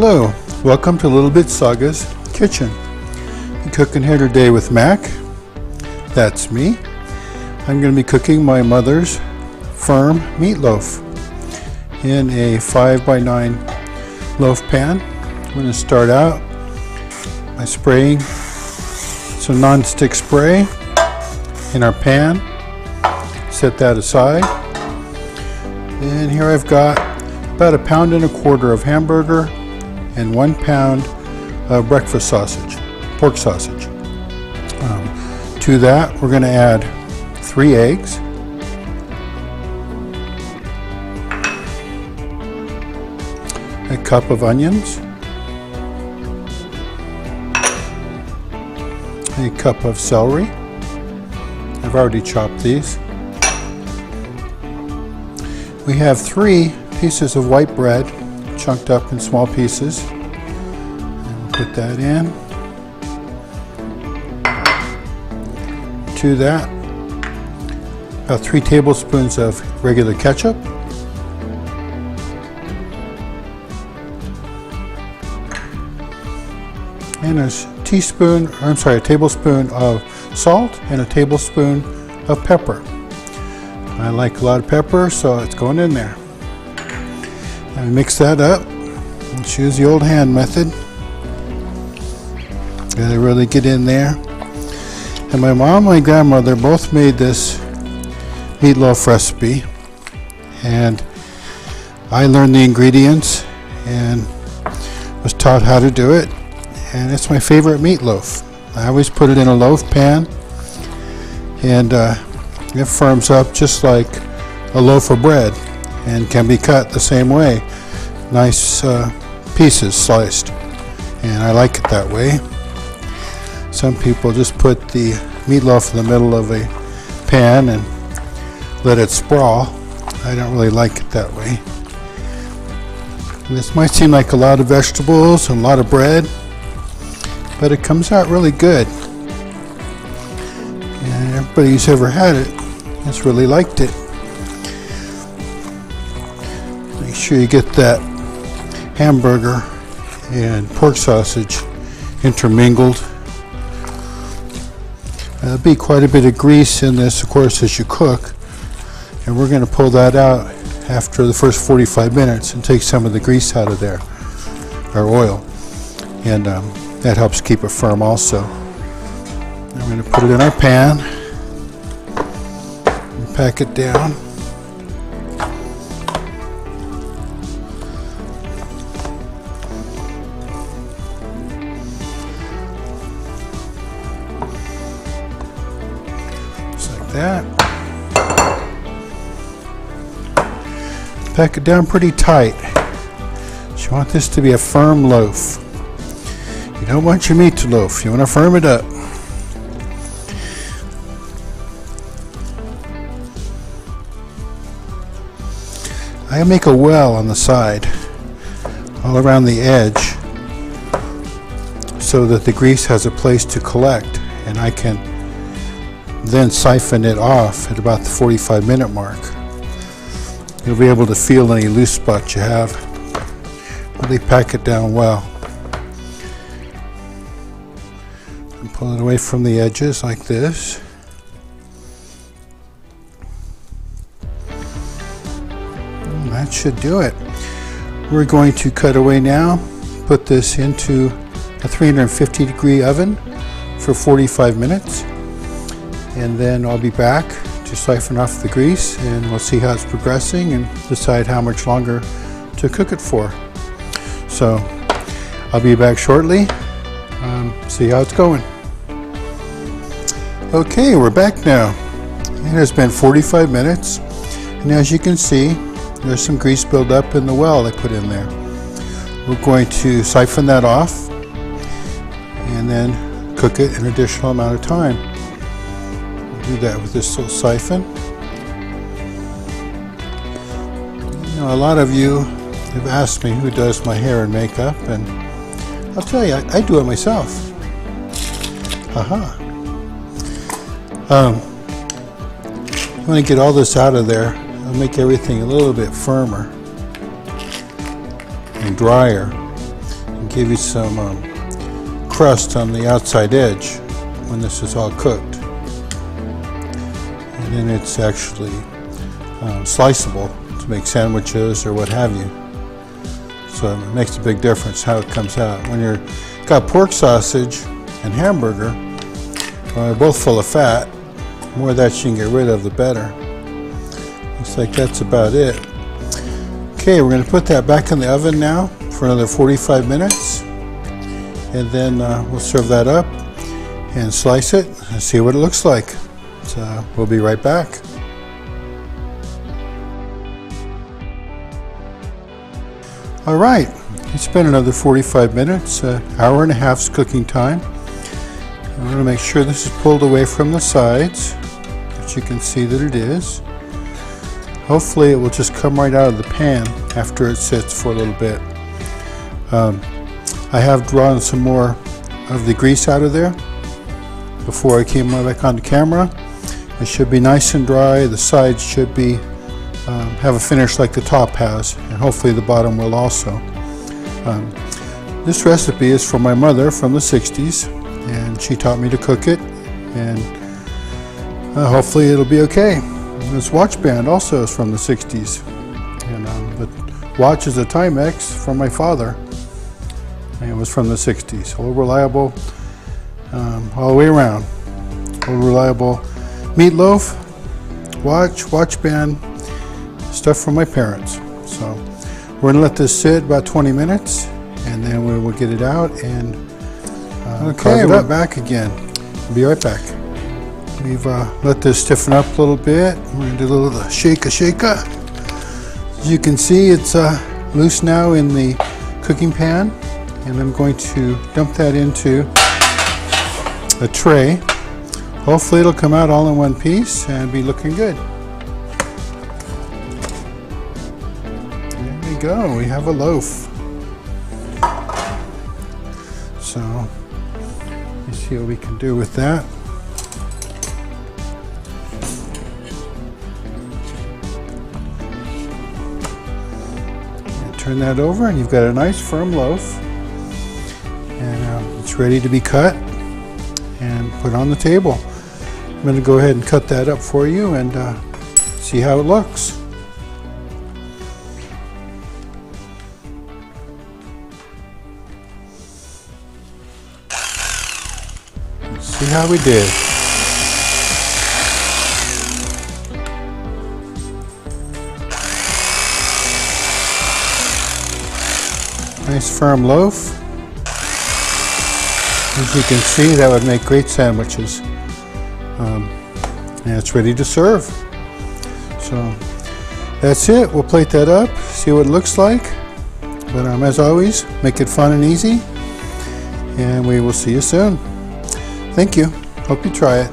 Hello, welcome to Little Bit Saga's kitchen. I'm cooking here today with Mac. That's me. I'm going to be cooking my mother's firm meatloaf in a 5x9 loaf pan. I'm going to start out by spraying some non-stick spray in our pan. Set that aside. And here I've got about 1.25 pounds of hamburger and 1 pound of breakfast sausage, pork sausage. To that, we're going to add 3 eggs, a cup of onions, a cup of celery. I've already chopped these. We have 3 pieces of white bread chunked up in small pieces. And we'll put that in. To that, about 3 tablespoons of regular ketchup. And a tablespoon of salt and a tablespoon of pepper. I like a lot of pepper, so it's going in there. And mix that up. Let's use the old hand method. Gotta really get in there. And my mom and my grandmother both made this meatloaf recipe, and I learned the ingredients and was taught how to do it, and it's my favorite meatloaf. I always put it in a loaf pan, and it firms up just like a loaf of bread and can be cut the same way. Nice pieces sliced, and I like it that way. Some people just put the meatloaf in the middle of a pan and let it sprawl. I don't really like it that way. And this might seem like a lot of vegetables and a lot of bread, but it comes out really good. And everybody who's ever had it has really liked it. Make sure you get that hamburger and pork sausage intermingled. There'll be quite a bit of grease in this, of course, as you cook, and we're going to pull that out after the first 45 minutes and take some of the grease out of there, or oil, and that helps keep it firm also. I'm going to put it in our pan and pack it down. That. Pack it down pretty tight. You want this to be a firm loaf. You don't want your meat to loaf. You want to firm it up. I make a well on the side, all around the edge, so that the grease has a place to collect, and I can then siphon it off at about the 45-minute mark. You'll be able to feel any loose spots you have. Really pack it down well. And pull it away from the edges like this. And that should do it. We're going to cut away now, put this into a 350-degree oven for 45 minutes. And then I'll be back to siphon off the grease, and we'll see how it's progressing and decide how much longer to cook it for. So I'll be back shortly, see how it's going. Okay, we're back now. It has been 45 minutes, and as you can see, there's some grease buildup in the well I put in there. We're going to siphon that off and then cook it an additional amount of time. Do that with this little siphon. You know, a lot of you have asked me who does my hair and makeup, and I'll tell you, I do it myself. Aha. You want to get all this out of there. It'll make everything a little bit firmer and drier. give you some crust on the outside edge when this is all cooked. And then it's actually sliceable to make sandwiches or what have you. So it makes a big difference how it comes out. When you've got pork sausage and hamburger, they're both full of fat. The more of that you can get rid of, the better. Looks like that's about it. Okay, we're going to put that back in the oven now for another 45 minutes. And then we'll serve that up and slice it and see what it looks like. So we'll be right back. All right, it's been another 45 minutes, hour and a half's cooking time. I'm going to make sure this is pulled away from the sides, but you can see that it is. Hopefully it will just come right out of the pan after it sits for a little bit. I have drawn some more of the grease out of there before I came back on the camera. It should be nice and dry. The sides should be have a finish like the top has, and hopefully the bottom will also. This recipe is from my mother from the 60s, and she taught me to cook it, and hopefully it'll be okay. This watch band also is from the 60s, and the watch is a Timex from my father, and it was from the 60s. All reliable, all the way around. All reliable MEATLOAF, watch band, stuff from my parents. So we're gonna let this sit about 20 minutes, and then we will get it out and okay, we're back again. We'll be right back. We've let this stiffen up a little bit. We're gonna do a little shake-a. As you can see, it's loose now in the cooking pan, and I'm going to dump that into a tray. Hopefully it'll come out all in one piece and be looking good. There we go, we have a loaf. So let's see what we can do with that. And turn that over, and you've got a nice firm loaf, and it's ready to be cut and put on the table. I'm going to go ahead and cut that up for you and see how it looks. Let's see how we did. Nice firm loaf. As you can see, that would make great sandwiches. And it's ready to serve. So that's it. We'll plate that up, see what it looks like. But as always, make it fun and easy. And we will see you soon. Thank you. Hope you try it.